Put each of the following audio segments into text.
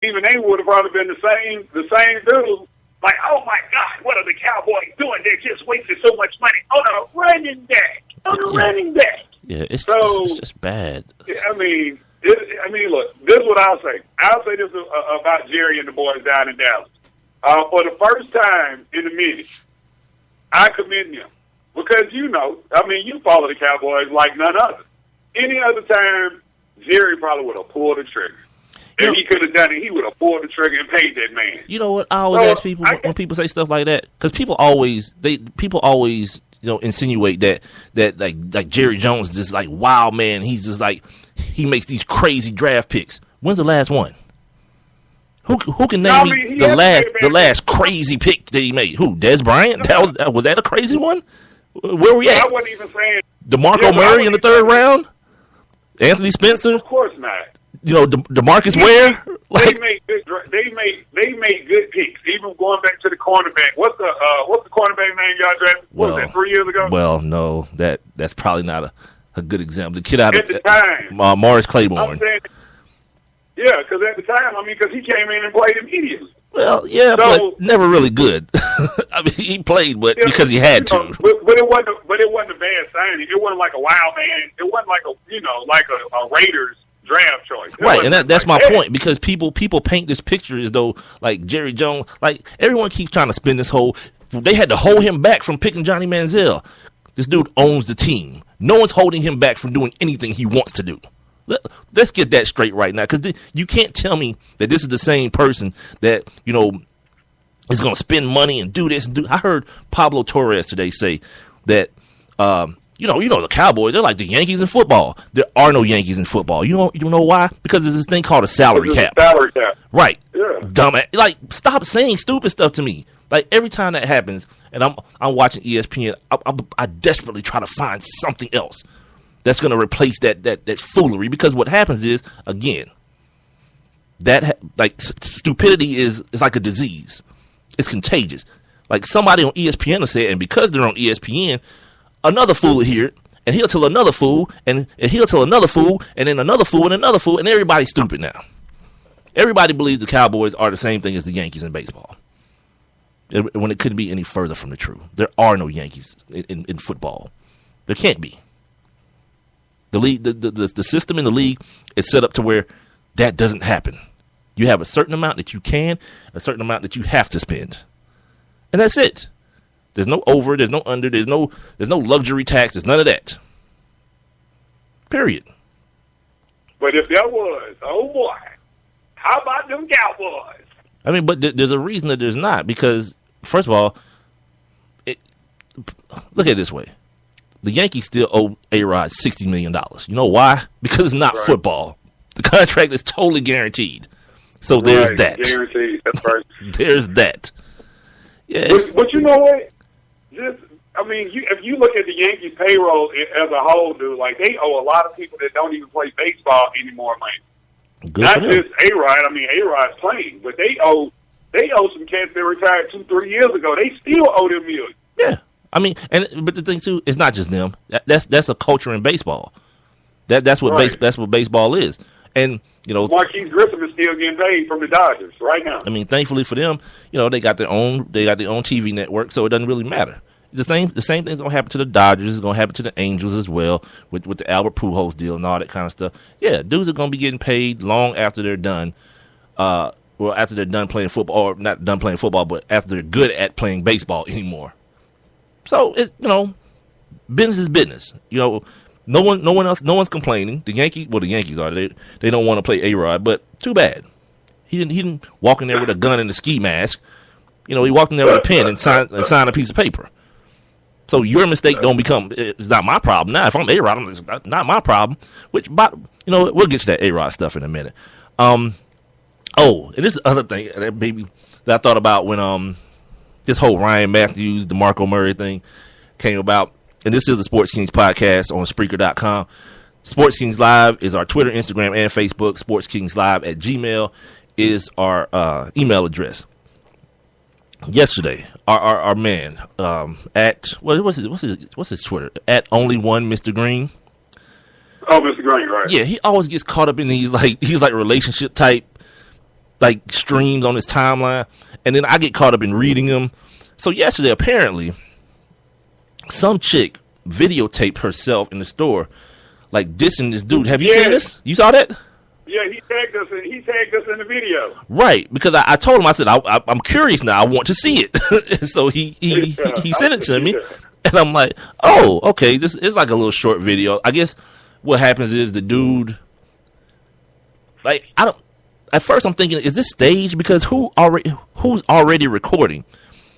Stephen A. would have probably been the same dude. Like, oh my God, what are the Cowboys doing? They're just wasting so much money on a running back. Yeah, it's just bad. I mean, look, this is what I'll say. I'll say this about Jerry and the boys down in Dallas. For the first time in a minute, I commend them. Because, you follow the Cowboys like none other. Any other time, Jerry probably would have pulled the trigger. If he could have done it, he would have pulled the trigger and paid that man. You know what? I always ask people when people say stuff like that, because people always insinuate that like Jerry Jones is just like wild man. He's just like he makes these crazy draft picks. When's the last one? Who can name me the last crazy pick that he made? Who? Des Bryant? Was that a crazy one? Where we at? I wasn't even saying DeMarco Murray in the third round. Anthony Spencer? Of course not. DeMarcus Ware. They made good picks. Even going back to the cornerback. What's the cornerback name y'all drafted? What was that, 3 years ago? Well, no, that's probably not a good example. The kid out at the time, Morris Claiborne. I'm saying, yeah, because at the time, because he came in and played immediately. Well, yeah, but never really good. I mean, he played, but because he had to. But it wasn't a bad signing. It wasn't like a wild man. It wasn't like a Raiders draft choice. Right, and that's my point, because people paint this picture as though like Jerry Jones, like everyone keeps trying to spin this whole. They had to hold him back from picking Johnny Manziel. This dude owns the team. No one's holding him back from doing anything he wants to do. Let's get that straight right now, because you can't tell me that this is the same person that is going to spend money and do this and do. I heard Pablo Torres today say that the Cowboys, they're like the Yankees in football. There are no Yankees in football. You know why? Because there's this thing called a salary cap. Salary cap. Right. Yeah. Dumb. Like, stop saying stupid stuff to me. Like, every time that happens, and I'm watching ESPN, I desperately try to find something else that's going to replace that foolery, because what happens is, again, stupidity is like a disease. It's contagious. Like, somebody on ESPN will say it, and because they're on ESPN, another fool will hear it, and he'll tell another fool, and he'll tell another fool, and then another fool, and another fool, and everybody's stupid now. Everybody believes the Cowboys are the same thing as the Yankees in baseball, when it couldn't be any further from the truth. There are no Yankees in football. There can't be. The league, the system in the league is set up to where that doesn't happen. You have a certain amount that you can, a certain amount that you have to spend, and that's it. There's no over, there's no under, there's no luxury tax, there's none of that. Period. But if there was, oh boy, how about them Cowboys? I mean, but there's a reason that there's not, because first of all, look at it this way. The Yankees still owe A-Rod $60 million. You know why? Because it's not football. The contract is totally guaranteed. So there's that. Guaranteed. That's right. There's that. Yeah. But you know what? If you look at the Yankees payroll as a whole, dude, like they owe a lot of people that don't even play baseball anymore money. Good Not just A-Rod. A-Rod's playing, but they owe some cats that retired 2-3 years ago. They still owe them millions. Yeah. But the thing too, it's not just them. That's a culture in baseball. That's what baseball is. And Marquise Grissom is still getting paid from the Dodgers right now. I mean, thankfully for them, they got their own TV network, so it doesn't really matter. The same thing's gonna happen to the Dodgers. It's gonna happen to the Angels as well with the Albert Pujols deal and all that kind of stuff. Yeah, dudes are gonna be getting paid long after they're done. After they're done playing football, or not done playing football, but after they're good at playing baseball anymore. So it's business is business. No one's complaining. The Yankees are. They don't want to play A-Rod, but too bad. He didn't walk in there with a gun and a ski mask. He walked in there with a pen and signed a piece of paper. So your mistake it's not my problem. Now if I'm A-Rod, it's not my problem. We'll get to that A-Rod stuff in a minute. And this is the other thing that I thought about when this whole Ryan Matthews, DeMarco Murray thing came about. And this is the Sports Kings podcast on Spreaker.com. Sports Kings Live is our Twitter, Instagram, and Facebook. Sports Kings Live at Gmail is our email address. Yesterday, our man at what's his Twitter, at only one Mr. Green. Oh, Mr. Green, right? Yeah, he always gets caught up in these like relationship type like streams on his timeline, and then I get caught up in reading them. So yesterday, apparently, some chick videotaped herself in the store, like dissing this dude. Have you seen this? You saw that? Yeah, he tagged us in the video. Right, because I told him, I said, I'm curious now. I want to see it. So he sent it to me, and I'm like, oh, okay. This is like a little short video. I guess what happens is the dude, like, at first I'm thinking, is this staged? Because who's already recording?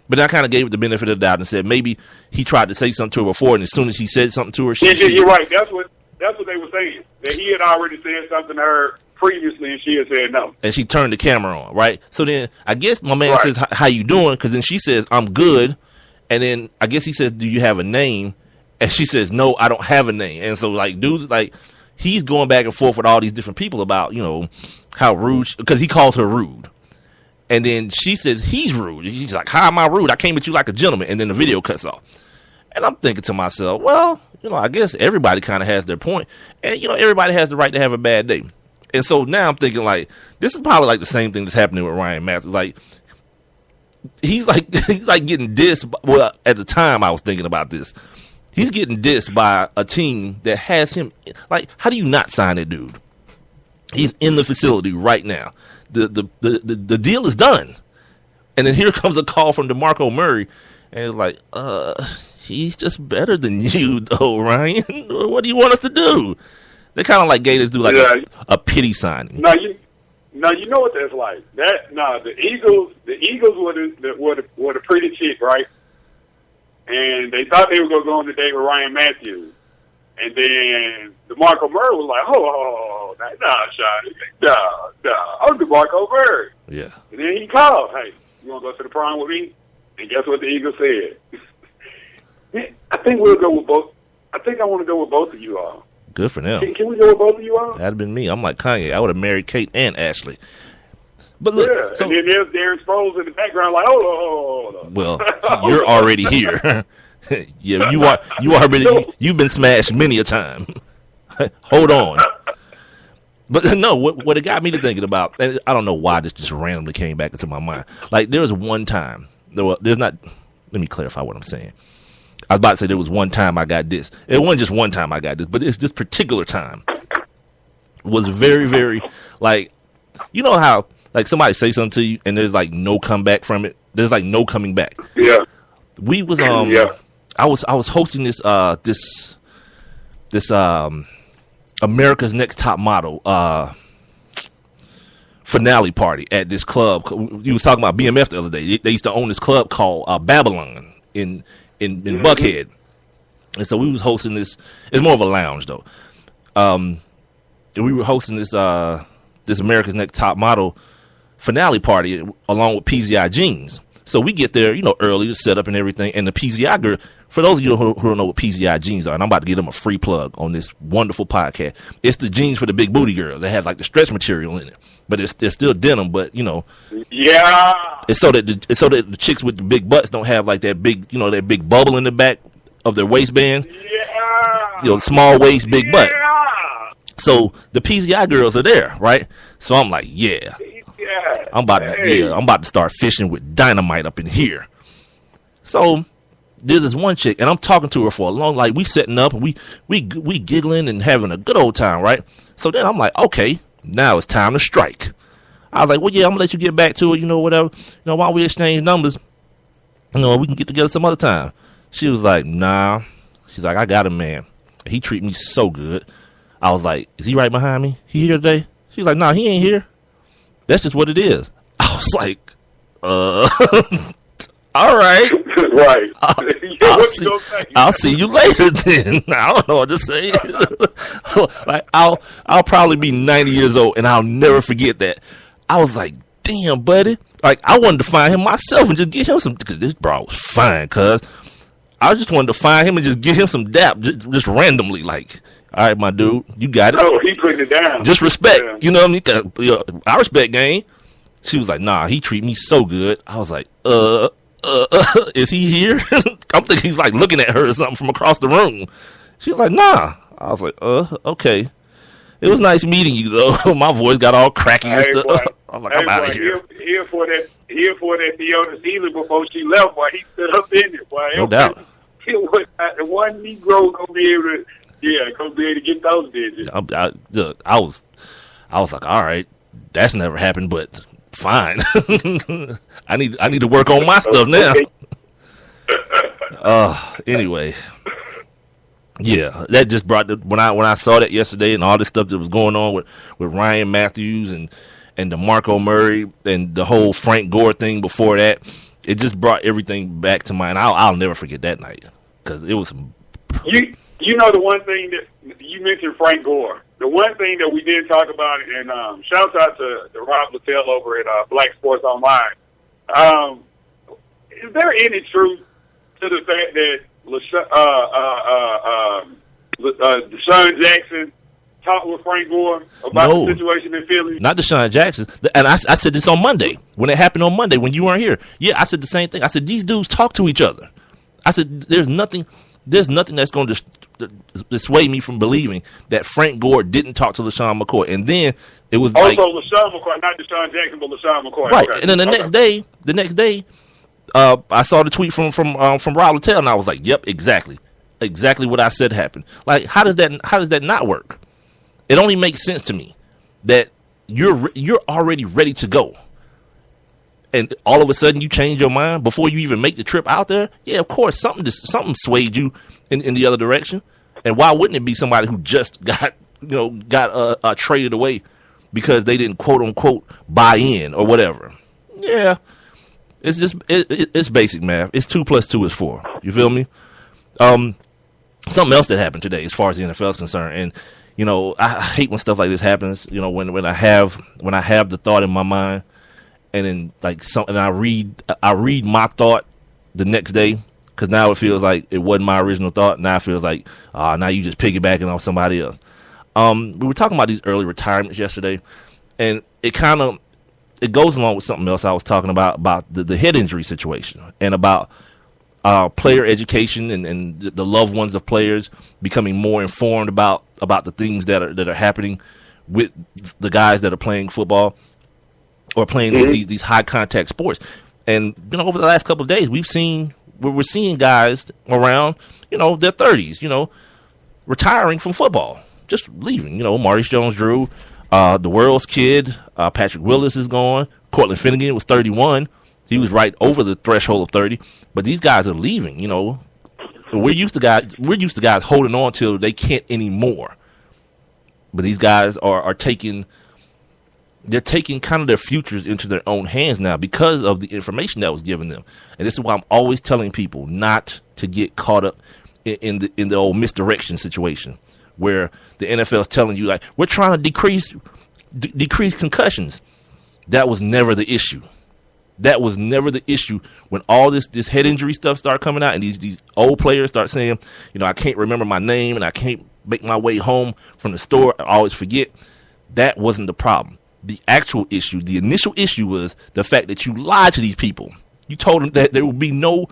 But I kind of gave it the benefit of the doubt and said maybe he tried to say something to her before, and as soon as he said something to her, you're right. That's what they were saying. That he had already said something to her previously, and she had said no. And she turned the camera on, right? So then I guess my man says, "How you doing?" Because then she says, "I'm good." And then I guess he says, "Do you have a name?" And she says, "No, I don't have a name." And so like, dude, like he's going back and forth with all these different people about how rude, because he calls her rude. And then she says he's rude. And he's like, how am I rude? I came at you like a gentleman. And then the video cuts off. And I'm thinking to myself, well, I guess everybody kind of has their point. And, everybody has the right to have a bad day. And so now I'm thinking, like, this is probably like the same thing that's happening with Ryan Matthews. Like, he's like getting dissed. Well, at the time I was thinking about this. He's getting dissed by a team that has him. Like, how do you not sign that dude? He's in the facility right now. The deal is done. And then here comes a call from DeMarco Murray, and it's like, he's just better than you, though, Ryan. What do you want us to do? They kind of like gave this dude like a pity signing. No, you know what that's like. The Eagles were the pretty chick, right? And they thought they were going to go on the date with Ryan Matthews. And then DeMarco Murray was like, nah, I'm DeMarco Murray. Yeah. And then he called, hey, you want to go to the prom with me? And guess what the Eagles said? I think we'll go with both. I think I want to go with both of you all. Good for them. Can we go with both of you all? That'd have been me. I'm like Kanye. I would have married Kate and Ashley. But look, yeah. And then there's Darren Sproles in the background, like, hold on. Well, you're already here. Yeah, you already you've been smashed many a time. Hold on. But no, what it got me to thinking about, and I don't know why this just randomly came back into my mind. Like there was one time, there's not. Let me clarify what I'm saying. I was about to say there was one time I got this. It wasn't just one time I got this, but it's this particular time was very, very like, you know how like somebody say something to you and there's like no comeback from it. There's like no coming back. Yeah. We was I was hosting this America's Next Top Model finale party at this club. You was talking about BMF the other day. They used to own this club called Babylon in Buckhead, and so we was hosting this. It's more of a lounge though. And we were hosting this America's Next Top Model finale party along with PZI Jeans. So we get there, early to set up and everything. And the PZI girl, for those of you who don't know what PZI jeans are, and I'm about to give them a free plug on this wonderful podcast. It's the jeans for the big booty girls. They have like the stretch material in it, but they're still denim. But yeah, it's so that the chicks with the big butts don't have like that big, that big bubble in the back of their waistband. Yeah, small waist, big butt. So the PZI girls are there, right? So I'm like, yeah. I'm about to start fishing with dynamite up in here. So there's this one chick, and I'm talking to her for a long, like we setting up, and we giggling and having a good old time, right? So then I'm like, okay, now it's time to strike. I was like, well, yeah, I'm gonna let you get back to it, whatever. While we exchange numbers, we can get together some other time. She was like, nah. She's like, I got a man. He treat me so good. I was like, is he right behind me? He here today? She's like, nah, he ain't here. That's just what it is. I was like, all right. Right. I'll see you later then. I don't know what to say. Like I'll probably be 90 years old and I'll never forget that. I was like, damn, buddy. Like I wanted to find him myself and just get him some, cause this bro was fine, cuz I just wanted to find him and just get him some dap just randomly, like, all right, my dude, you got it. Oh, he putting it down. Just respect. Yeah. You know what I mean? I respect game. She was like, nah, he treat me so good. I was like, is he here? I'm thinking he's like looking at her or something from across the room. She was like, nah. I was like, okay. It was nice meeting you though. My voice got all cracky and stuff. I'm like, I'm out of here. Here for that Fiona Season before she left, boy. He stood up in it, boy. No doubt. It was the one Negro gonna be able to get those digits. I was like, all right, that's never happened, but fine. I need to work on my stuff now. Anyway, yeah, that just brought when I saw that yesterday and all this stuff that was going on with Ryan Matthews and DeMarco Murray and the whole Frank Gore thing before that. It just brought everything back to mind. I'll never forget that night because it was. You know the one thing that you mentioned, Frank Gore. The one thing that we did talk about, and shout out to Rob Littell over at Black Sports Online. Is there any truth to the fact that Deshaun Jackson talked with Frank Gore about the situation in Philly? Not Deshaun Jackson. And I said this on Monday when it happened on Monday when you weren't here. Yeah, I said the same thing. I said these dudes talk to each other. I said there's nothing that's going to dissuade me from believing that Frank Gore didn't talk to LaShawn McCoy. And then it was LaShawn McCoy, not Deshaun Jackson, but LaShawn McCoy. Right. Okay. And then the next day, I saw the tweet from Rob Littell, and I was like, "Yep, exactly what I said happened." Like, how does that not work? It only makes sense to me that you're already ready to go, and all of a sudden you change your mind before you even make the trip out there. Yeah, of course, something swayed you in the other direction, and why wouldn't it be somebody who just got traded away because they didn't quote unquote buy in or whatever? Yeah. It's just it's basic math. It's 2 + 2 is 4. You feel me? Something else that happened today, as far as the NFL is concerned, and I hate when stuff like this happens. When I have the thought in my mind, and then I read my thought the next day, because now it feels like it wasn't my original thought. Now it feels like now you just piggybacking off somebody else. We were talking about these early retirements yesterday, and it goes along with something else I was talking about the head injury situation and about player education and the loved ones of players becoming more informed about the things that are happening with the guys that are playing football or playing these high contact sports. And over the last couple of days, we're seeing guys around their 30s, retiring from football, just leaving. Maurice Jones-Drew. The world's kid, Patrick Willis is gone. Cortland Finnegan was 31. He was right over the threshold of 30. But these guys are leaving. We're used to guys holding on till they can't anymore. But these guys are taking kind of their futures into their own hands now because of the information that was given them. And this is why I'm always telling people not to get caught up in the old misdirection situation, where the NFL is telling you, like, we're trying to decrease concussions. That was never the issue. That was never the issue when all this head injury stuff started coming out and these old players start saying, I can't remember my name and I can't make my way home from the store. I always forget. That wasn't the problem. The actual issue, the initial issue, was the fact that you lied to these people. You told them that there will be no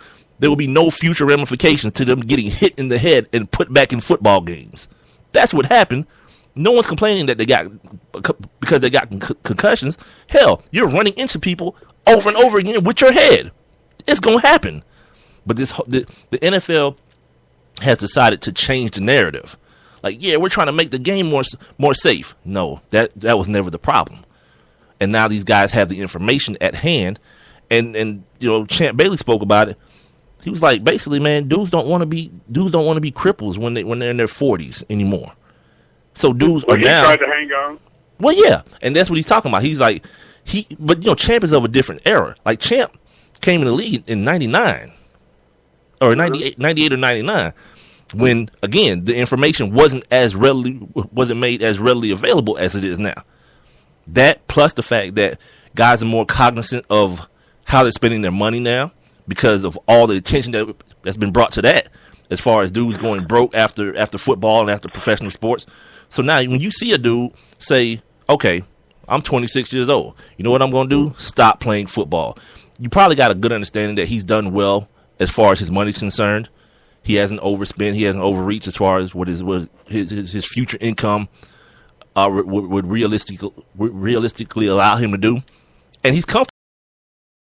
future ramifications to them getting hit in the head and put back in football games. That's what happened. No one's complaining that they got because they got concussions. Hell, you're running into people over and over again with your head. It's gonna happen. But the NFL has decided to change the narrative. Like, yeah, we're trying to make the game more safe. No, that was never the problem. And now these guys have the information at hand, and Champ Bailey spoke about it. He was like, basically, man, dudes don't want to be cripples when they're in their 40s anymore. So dudes are now. He tried to hang on. Well, yeah, and that's what he's talking about. He's like, but Champ is of a different era. Like, Champ came in the league in 99 or 98 or 99, when again the information wasn't made as readily available as it is now. That plus the fact that guys are more cognizant of how they're spending their money now because of all the attention that's been brought to that, as far as dudes going broke after football and after professional sports. So now when you see a dude say, okay, I'm 26 years old, you know what I'm going to do? Stop playing football. You probably got a good understanding that he's done well as far as his money's concerned. He hasn't overspent. He hasn't overreached as far as what his future income would realistically allow him to do, and he's comfortable.